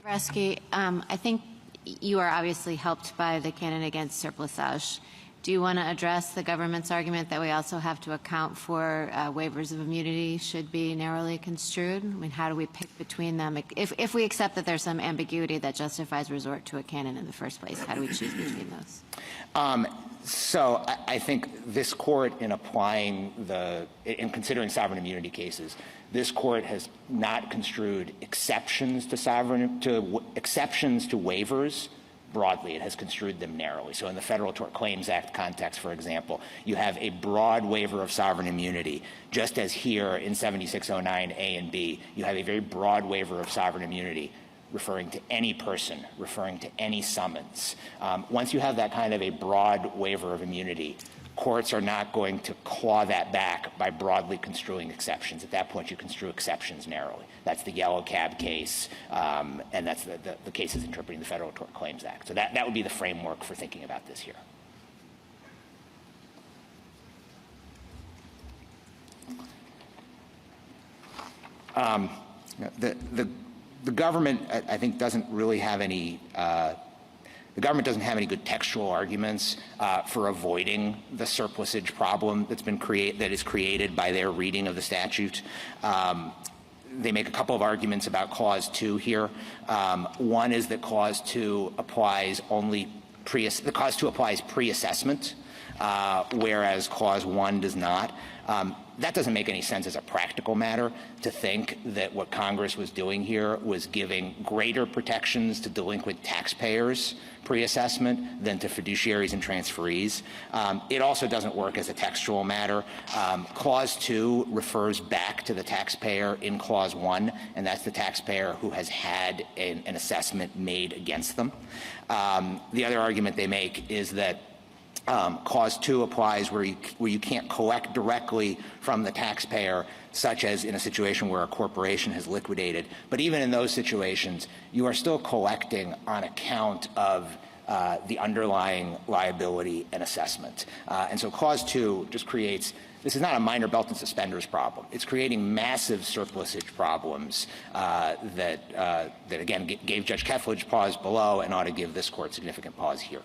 Resky, I think you are obviously helped by the canon against surplusage. Do you want to address the government's argument that we also have to account for waivers of immunity should be narrowly construed? I mean, how do we pick between them? If we accept that there's some ambiguity that justifies resort to a canon in the first place, how do we choose between those? So I think this court, in considering sovereign immunity cases, this court has not construed exceptions to exceptions to waivers broadly. It has construed them narrowly. So in the Federal Tort Claims Act context, for example, you have a broad waiver of sovereign immunity, just as here in 7609 A and B, you have a very broad waiver of sovereign immunity referring to any person, referring to any summons. Once you have that kind of a broad waiver of immunity, courts are not going to claw that back by broadly construing exceptions. At that point, you construe exceptions narrowly. That's the Yellow Cab case, and that's the cases interpreting the Federal Tort Claims Act. So that would be the framework for thinking about this here. The government, I think, doesn't really have any the government doesn't have any good textual arguments for avoiding the surplusage problem that is created by their reading of the statute. They make a couple of arguments about Clause 2 here. One is that Clause 2 applies Clause 2 applies pre-assessment, whereas Clause 1 does not. That doesn't make any sense as a practical matter, to think that what Congress was doing here was giving greater protections to delinquent taxpayers pre-assessment than to fiduciaries and transferees. It also doesn't work as a textual matter. Clause 2 refers back to the taxpayer in Clause 1, and that's the taxpayer who has had an assessment made against them. The other argument they make is that Clause 2 applies where you can't collect directly from the taxpayer, such as in a situation where a corporation has liquidated. But even in those situations, you are still collecting on account of the underlying liability and assessment. And so Clause 2 just creates — this is not a minor belt and suspenders problem. It's creating massive surplusage problems that again, gave Judge Kethledge pause below and ought to give this court significant pause here.